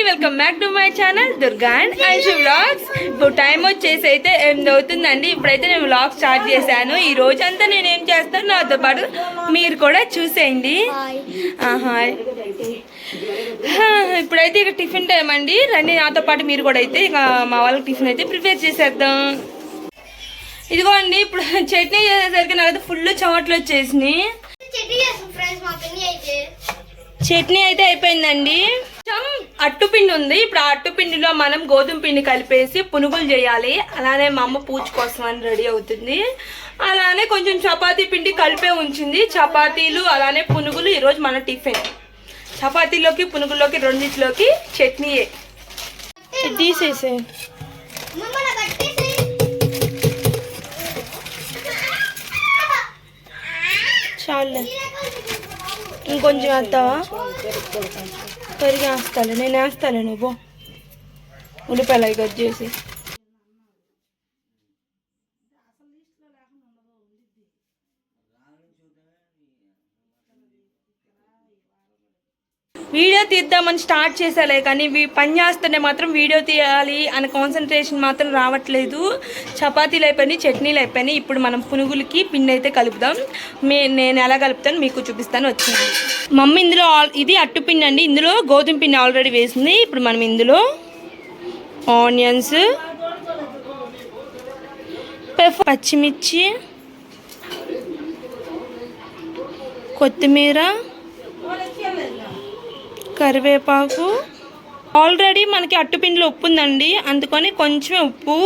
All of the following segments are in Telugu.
Welcome back to my channel Durga and Aishu vlogs. ఇప్పుడు టైం వచ్చేసి అయితే 8 అవుతుందండి. ఇప్పుడైతే నేను వ్లాగ్ స్టార్ట్ చేశాను. ఈ రోజంతా నేను ఏం చేస్తాను నాతో పాటు మీరు కూడా చూసేయండి. ఇప్పుడైతే ఇక టిఫిన్ టైం అండి. రండి నాతో పాటు మీరు కూడా అయితే ఇక మా వాళ్ళకి టిఫిన్ అయితే ప్రిపేర్ చేసేద్దాం. ఇదిగో అండి ఇప్పుడు చట్నీ చేసేసరికి నాకైతే ఫుల్ చెమటలు వచ్చేసినాయి. చట్నీ అయితే అయిపోయిందండి. అట్టుపిండి ఉంది. ఇప్పుడు ఆ అట్టుపిండిలో మనం గోధుమ పిండి కలిపేసి పునుగులు చేయాలి. అలానే మా అమ్మ పూజ కోసం అని రెడీ అవుతుంది. అలానే కొంచెం చపాతీ పిండి కలిపే ఉంచింది. చపాతీలు అలానే పునుగులు ఈరోజు మన టిఫిన్. చపాతీలోకి పునుగుల్లోకి రెండింటిలోకి చట్నీయే. తీసేసే చాలే, ఇంకొంచెం వేస్తావా? పెరిగి వేస్తాలే, నేను వేస్తాలే, నువ్వు ఉల్లిపాయలు కట్ చేసి. వీడియో తీద్దామని స్టార్ట్ చేసేలే కానీ పని చేస్తుంటే మాత్రం వీడియో తీయాలి అనే కాన్సన్ట్రేషన్ మాత్రం రావట్లేదు. చపాతీలు అయిపోయినాయి, చట్నీలు అయిపోయినాయి. ఇప్పుడు మనం పునుగులకి పిండి అయితే కలుపుదాం. నేను ఎలా కలుపుతాను మీకు చూపిస్తాను. వచ్చింది మమ్మీ ఇందులో ఇది అట్టుపిండి అండి. ఇందులో గోధుమ పిండి ఆల్రెడీ వేసింది. ఇప్పుడు మనం ఇందులో ఆనియన్స్, పచ్చిమిర్చి, కొత్తిమీర, కరివేపాకు, ఆల్రెడీ మనకి అట్టుపిండిలో ఉప్పు ఉందండి, అందుకని కొంచెం ఉప్పు,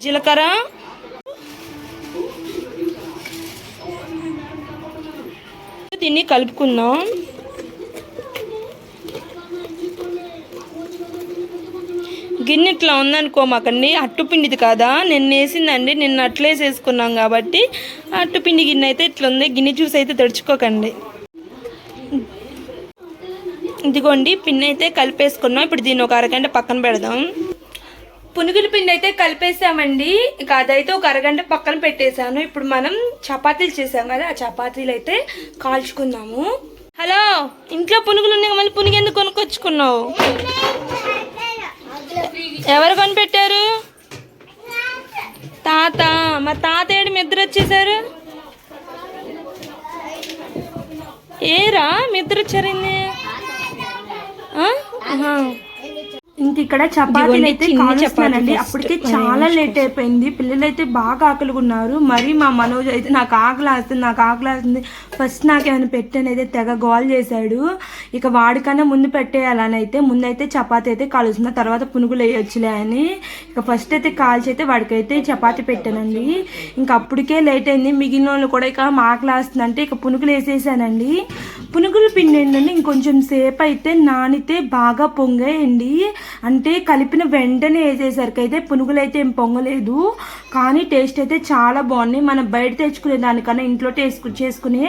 జీలకర్ర, దీన్ని కలుపుకుందాం. గిన్నె ఇట్లా ఉందనుకో మాకండి, అట్టుపిండిది కదా, నిన్న వేసిందండి. నిన్న అట్లే వేసుకున్నాం కాబట్టి అట్టుపిండి గిన్నె అయితే ఇట్లా ఉంది. గిన్నె చూసి అయితే తెడుచుకోకండి. ఇదిగోండి పిండి అయితే కలిపేసుకున్నాం. ఇప్పుడు దీన్ని ఒక అరగంట పక్కన పెడదాం. పునుగుల పిండి అయితే కలిపేసామండి. ఇక అదైతే ఒక అరగంట పక్కన పెట్టేశాను. ఇప్పుడు మనం చపాతీలు చేసాం కదా, ఆ చపాతీలు అయితే కాల్చుకుందాము. హలో, ఇంట్లో పునుగులు ఉన్నాయి, మళ్ళీ పునుగు ఎందుకు కొనుక్కొచ్చుకున్నావు? ఎవరు కొనిపెట్టారు? తాత. మరి తాత ఏడు మీ ఇద్దరు వచ్చేసారు? ఏరా మీ ఇద్దరు వచ్చారండి? ఇంక ఇక్కడ చపాతీలు అయితే కాల్చుతానండి. అప్పటికే చాలా లేట్ అయిపోయింది. పిల్లలు అయితే బాగా ఆకలిగున్నారు. మరి మా మనోజ్ అయితే నాకు ఆకలి ఫస్ట్ నాకేమైనా పెట్టాను అయితే తెగ గోల్ చేశాడు. ఇక వాడికన్నా ముందు పెట్టేయాలని అయితే ముందైతే చపాతీ అయితే కాలుస్తున్నా, తర్వాత పునుగులు వేయొచ్చులే అని ఇక ఫస్ట్ అయితే కాల్చి అయితే వాడికైతే చపాతీ పెట్టానండి. ఇంకా అప్పటికే లేట్ అయింది. మిగిలిన వాళ్ళు కూడా ఇక ఆకలేస్తుందంటే ఇక పునుగులు వేసేసానండి. పునుగులు పిండి ఏంటంటే ఇంకొంచెం సేపు అయితే నానితే బాగా పొంగాయండి. అంటే కలిపిన వెంటనే వేసేసరికి అయితే పునుగులు అయితే ఏం పొంగలేదు, కానీ టేస్ట్ అయితే చాలా బాగున్నాయి. మనం బయట తెచ్చుకునే దానికన్నా ఇంట్లో చేసుకునే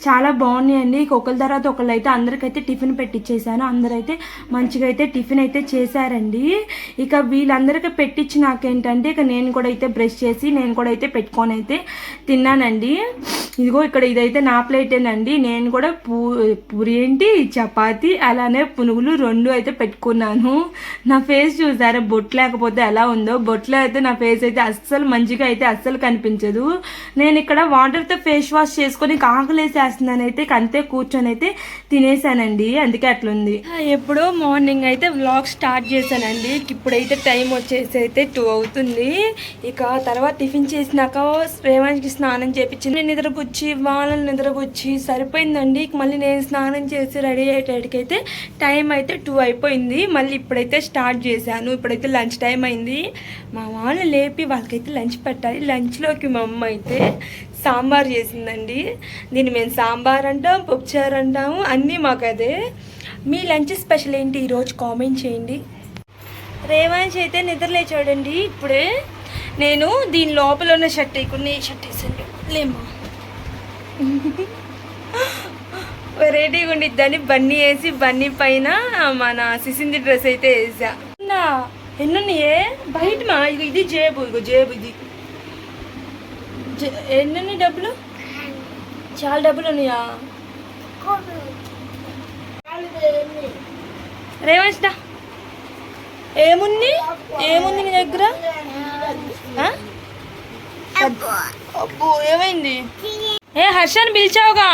చాలా బాగున్నాయండి. ఒకళ్ళ తర్వాత ఒకళ్ళు అయితే అందరికైతే టిఫిన్ పెట్టించేసాను. అందరైతే మంచిగా అయితే టిఫిన్ అయితే చేశారండి. ఇక వీళ్ళందరికీ పెట్టించి నాకేంటంటే ఇక నేను కూడా అయితే బ్రష్ చేసి నేను కూడా అయితే పెట్టుకొని అయితే తిన్నానండి. ఇదిగో ఇక్కడ ఇదైతే నా ప్లేటేనండి. నేను కూడా పూరి ఏంటి చపాతి అలానే పునుగులు రెండు అయితే పెట్టుకున్నాను. నా ఫేస్ చూసారా బొట్టు లేకపోతే ఎలా ఉందో? బొట్లో అయితే నా ఫేస్ అయితే అస్సలు మంచిగా అయితే అస్సలు కనిపించదు. నేను ఇక్కడ వాటర్తో ఫేస్ వాష్ చేసుకొని ఆకలేసేస్తున్నాను అయితే అంతే కూర్చొని అయితే తినేసానండి. అందుకే అట్లుంది. ఎప్పుడో మార్నింగ్ అయితే వ్లాగ్ స్టార్ట్ చేశానండి. ఇప్పుడైతే టైం వచ్చేసి అయితే 2 అవుతుంది. ఇక తర్వాత టిఫిన్ చేసినాక రేవానికి స్నానం చేపించి నిద్రపుచ్చి వాళ్ళని నిద్రపుచ్చి సరిపోయిందండి. మళ్ళీ నేను స్నానం చేసి రెడీ అయ్యేటడికైతే టైం అయితే 2 అయిపోయింది. మళ్ళీ ఇప్పుడైతే స్టార్ట్ చేశాను. ఇప్పుడైతే లంచ్ టైం అయింది. మా వాళ్ళు లేపి వాళ్ళకైతే లంచ్ పెట్టాలి. లంచ్లోకి మా అమ్మ అయితే సాంబార్ చేసిందండి. దీన్ని మేము సాంబార్ అంటాం, పప్పుచారు అంటాము, అన్నీ మాకు అదే. మీ లంచ్ స్పెషల్ ఏంటి ఈరోజు కామెంట్ చేయండి. రేవాంశ్ అయితే నిద్రలేచాడండి. ఇప్పుడే నేను దీని లోపల ఉన్న షర్ట్ వేయకుండా షర్ట్ వేసాను లేమా వెరైటీగా ఉండిద్దని బన్నీ వేసి బన్నీ పైన మన సిసింది డ్రెస్ అయితే వేసా. ఎన్నున్నాయే బయట మా ఇది జేబు, ఇగో జేబు ఇది ఎన్ని డబ్బులు? చాలా డబ్బులు ఉన్నాయా? రేవంశ్ ఏముంది ఏముంది నీ దగ్గర? అబ్బో ఏమైంది? ఏ హర్షని పిలిచావుగా?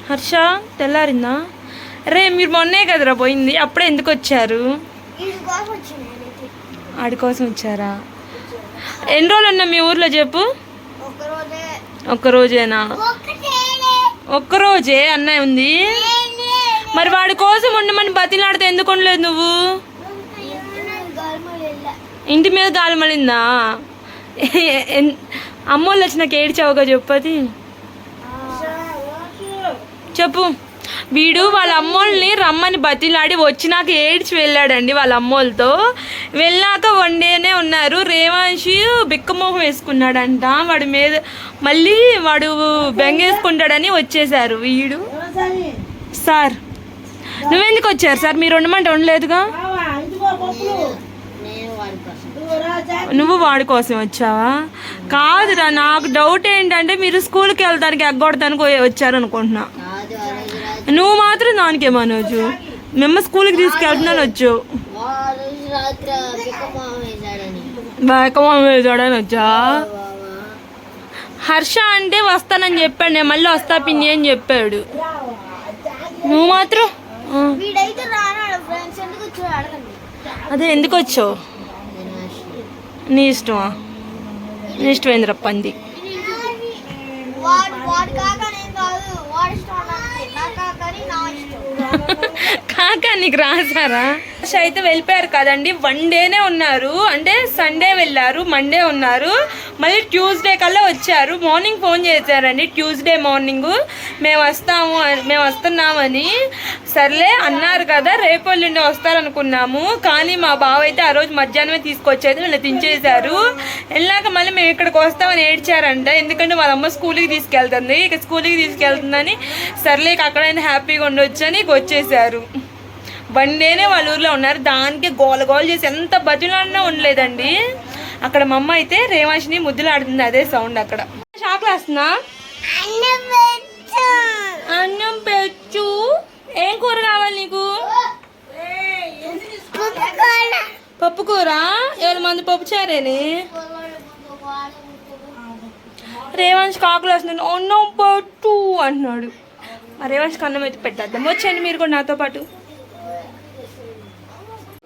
హర్ష తెల్లారిందా? రే మీరు మొన్నే కదరా పోయింది, అప్పుడే ఎందుకు వచ్చారు? ఆడి కోసం వచ్చారా? ఎన్ని రోజులు ఉన్నా మీ ఊర్లో చెప్పు? ఒక్కరోజేనా? ఒక్కరోజే అన్నయ్య ఉంది. మరి వాడి కోసం ఉండమని బతిలాడితే ఎందుకు ఉండలేదు నువ్వు? ఇంటి మీద గాలి మళ్ళిందా? అమ్మోళ్ళు వచ్చినాక ఏడ్చావుగా చెప్పది చెప్పు. వీడు వాళ్ళ అమ్మోళ్ళని రమ్మని బతిలాడి వచ్చినాక ఏడ్చి వెళ్ళాడండి వాళ్ళ అమ్మోళ్ళతో. వెళ్ళాక వన్ డేనే ఉన్నారు. రేవాంశి బిక్కమోహం వేసుకున్నాడంట వాడి మీద, మళ్ళీ వాడు బెంగేసుకుంటాడని వచ్చేసారు. వీడు సార్ నువ్వెందుకు వచ్చారు సార్? మీరు ఉండమంటే ఉండలేదుగా. నువ్వు వాడి కోసం వచ్చావా? కాదురా, నాకు డౌట్ ఏంటంటే మీరు స్కూల్కి వెళ్తానికి ఎగ్గొడతానికి వచ్చారు అనుకుంటున్నా. నువ్వు మాత్రం దానికే మనోజు మేము స్కూల్కి తీసుకెళ్తున్నాను వచ్చు. బయకమం వేసాడని వచ్చా? హర్ష అంటే వస్తానని చెప్పాడు, నేను మళ్ళీ వస్తా పిన్ని అని చెప్పాడు. నువ్వు మాత్రం అదే ఎందుకు వచ్చావు? నీ ఇష్టమా? నీ ఇష్టమేంద్ర పంది. కాకా నీకు రాసారా? అయితే వెళ్ళిపోయారు కదండి, వన్ డేనే ఉన్నారు. అంటే సండే వెళ్ళారు, మండే ఉన్నారు, మళ్ళీ ట్యూస్డే కల్లా వచ్చారు. మార్నింగ్ ఫోన్ చేశారండి, ట్యూస్డే మార్నింగ్ మేము వస్తున్నామని. సర్లే అన్నారు కదా, రేపు వెళ్ళండి వస్తారనుకున్నాము. కానీ మా బావ అయితే ఆ రోజు మధ్యాహ్నమే తీసుకొచ్చేది, వీళ్ళు తించేశారు. వెళ్ళాక మళ్ళీ మేము ఇక్కడికి వస్తామని ఏడ్చారంట. ఎందుకంటే వాళ్ళ అమ్మ స్కూల్కి తీసుకెళ్తుంది, ఇక స్కూల్కి తీసుకెళ్తుందని. సర్లే ఇక అక్కడైనా హ్యాపీగా ఉండొచ్చు అని వచ్చేసారు. వన్ డేనే వాళ్ళ ఊర్లో ఉన్నారు. దానికి గోల గోల చేసి ఎంత బతులాడినా ఉండలేదండి. అక్కడ మా అమ్మ అయితే రేవాంశిని ముద్దులు ఆడుతుంది, అదే సౌండ్ అక్కడ. షాక్లు వేస్తున్నా? అన్నం పెట్టు. ఏం కూర కావాలి నీకు? పప్పు కూర? 7 మంది పప్పు చారేని. రేవాంశికి ఆకులు వేస్తున్నాడు, అన్నం పెట్టు అంటున్నాడు. ఆ రేవాంశికి అన్నం అయితే పెట్టేద్దాం. వచ్చండి మీరు కూడా నాతో పాటు.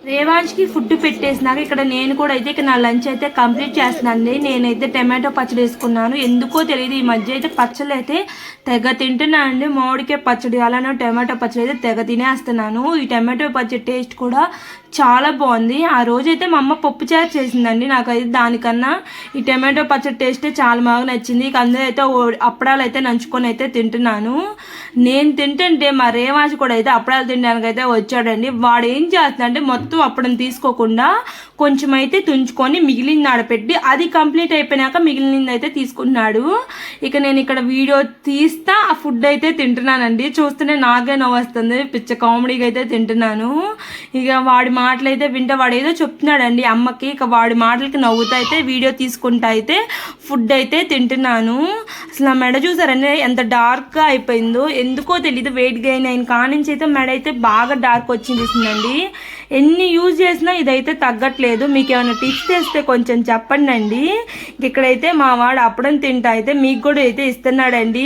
రేవాంశ్కి ఫుడ్ పెట్టేసినాక ఇక్కడ నేను కూడా అయితే ఇక్కడ నా లంచ్ అయితే కంప్లీట్ చేస్తున్నాను. నేనైతే టమాటో పచ్చడి వేసుకున్నాను. ఎందుకో తెలియదు ఈ మధ్య అయితే పచ్చళ్ళు అయితే తెగ తింటున్నాను అండి. మామిడికాయ పచ్చడి అలానే టమాటో పచ్చడి అయితే తెగ తినేస్తున్నాను. ఈ టమాటో పచ్చడి టేస్ట్ కూడా చాలా బాగుంది. ఆ రోజైతే మా అమ్మ పప్పు చారు చేసిందండి, నాకైతే దానికన్నా ఈ టమాటో పచ్చడి టేస్టే చాలా బాగా నచ్చింది. ఇక అందరూ అయితే అప్పడాలు అయితే నంచుకొని అయితే తింటున్నాను. నేను తింటుంటే మా రేవాంశ్ కూడా అయితే అప్పడాలు తినడానికి అయితే వచ్చాడండి. వాడు ఏం చేస్తాడంటే మొత్తం అప్పడం తీసుకోకుండా కొంచెం అయితే తుంచుకొని మిగిలింది ఆడపెట్టి, అది కంప్లీట్ అయిపోయినాక మిగిలింది అయితే తీసుకున్నాడు. ఇక నేను ఇక్కడ వీడియో తీస్తా ఆ ఫుడ్ అయితే తింటున్నానండి. చూస్తూనే నాకే నవ్వు వస్తుంది, పిచ్చ కామెడీగా అయితే తింటున్నాను. ఇక వాడి మాటలు అయితే వింటే వాడు ఏదో చెప్తున్నాడండి అమ్మకి. ఇక వాడి మాటలకి నవ్వుతా అయితే వీడియో తీసుకుంటా అయితే ఫుడ్ అయితే తింటున్నాను. అసలు నా మెడ చూసారండి ఎంత డార్క్గా అయిపోయిందో, ఎందుకో తెలీదు. వెయిట్ గెయిన్ అయిన కానించి అయితే మెడ అయితే బాగా డార్క్ వచ్చిందండి. ఎన్ని యూజ్ చేసినా ఇదైతే తగ్గట్లేదు. మీకు ఏమైనా టిప్స్ చేస్తే కొంచెం చెప్పండి అండి. ఇక్కడైతే మా వాడు అప్పడం తింటా అయితే మీకు కూడా అయితే ఇస్తున్నాడండి,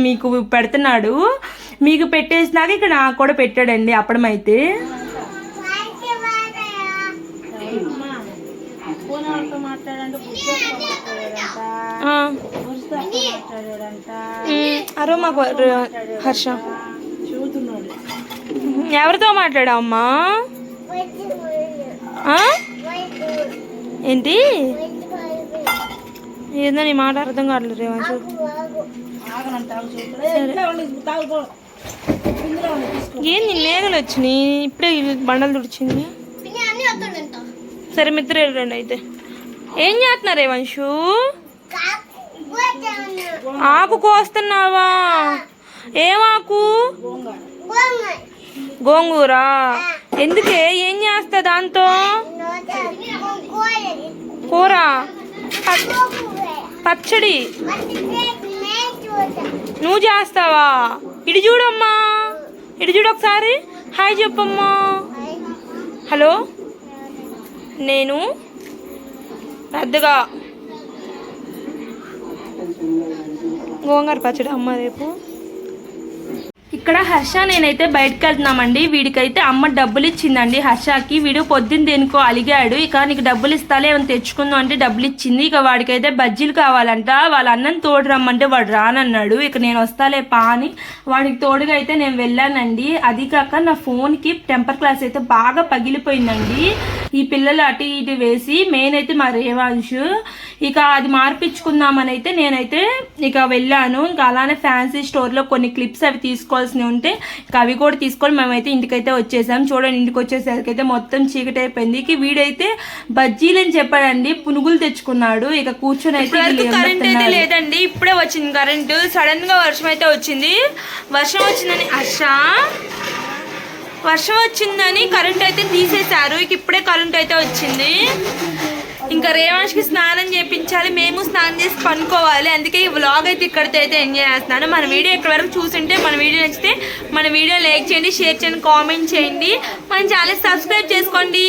మీకు పెడుతున్నాడు. మీకు పెట్టేసినాక ఇక్కడ నాకు కూడా పెట్టాడండి అప్పడం అయితే. అరో మాకు హర్ష ఎవరితో మాట్లాడావమ్మా? ఏంటి ఏదో నీ మాట అర్థం కావట్లేదు రేవాంశు. ఏంది మేఘలు వచ్చినాయి ఇప్పుడే, బండలు తుడిచింది. సరే మిత్ర రండి అయితే. ఏం చేస్తున్నారు రేవాంశు? ఆకు కోస్తున్నావా? ఏమాకు? గోంగూర. ఎందుకే? ఏం చేస్తా దాంతో? కూర పచ్చడి నువ్వు చేస్తావా? ఇటు చూడమ్మా, ఇటు చూడు ఒకసారి. హాయ్ చెప్పమ్మా. హలో నేను పెద్దగా గోంగూర పచ్చడి అమ్మ రేపు. ఇక్కడ హర్ష నేనైతే బయటకు వెళ్తున్నామండి. వీడికైతే అమ్మ డబ్బులు ఇచ్చిందండి హర్షకి. వీడు పొద్దున్న దేనికో అలిగాడు. ఇక నీకు డబ్బులు ఇస్తాలే ఏమైనా తెచ్చుకుందాం అంటే డబ్బులు ఇచ్చింది. ఇక వాడికైతే బజ్జీలు కావాలంట. వాళ్ళ అన్నని తోడు రమ్మంటే వాడు రానన్నాడు. ఇక నేను వస్తాలే పా అని వాడికి తోడుగా అయితే నేను వెళ్ళానండి. అది కాక నా ఫోన్కి టెంపర్ గ్లాస్ అయితే బాగా పగిలిపోయిందండి. ఈ పిల్లలు అటు ఇటు వేసి మెయిన్ అయితే మా రేవాంశు. ఇక అది మార్పించుకుందామని అయితే నేనైతే ఇక వెళ్ళాను. ఇంకా అలానే ఫ్యాన్సీ స్టోర్లో కొన్ని క్లిప్స్ అవి తీసుకోవాల్సినవి ఉంటే ఇక అవి కూడా తీసుకొని మేమైతే ఇంటికైతే వచ్చేసాం. చూడండి ఇంటికి వచ్చేసరికి అయితే మొత్తం చీకటి అయిపోయింది. ఇక వీడైతే బజ్జీలు అని చెప్పాడండి, పునుగులు తెచ్చుకున్నాడు. ఇక కూర్చొని అయితే కరెంట్ అయితే లేదండి, ఇప్పుడే వచ్చింది కరెంటు. సడన్ గా వర్షం అయితే వచ్చింది. వర్షం వచ్చిందని వర్షం వచ్చిందని కరెంట్ అయితే తీసేశారు. ఇక ఇప్పుడే కరెంట్ అయితే వచ్చింది. ఇంకా రేవాంష్కి స్నానం చేయించాలి, మేము స్నానం చేసి పనుకోవాలి. అందుకే ఈ వ్లాగ్ అయితే ఇక్కడితో అయితే ఎంజాయ్ చేస్తున్నాను. మన వీడియో ఇక్కడ వరకు చూసింటే మన వీడియో నచ్చితే మన వీడియో లైక్ చేయండి, షేర్ చేయండి, కామెంట్ చేయండి, మన ఛానల్ సబ్స్క్రైబ్ చేసుకోండి.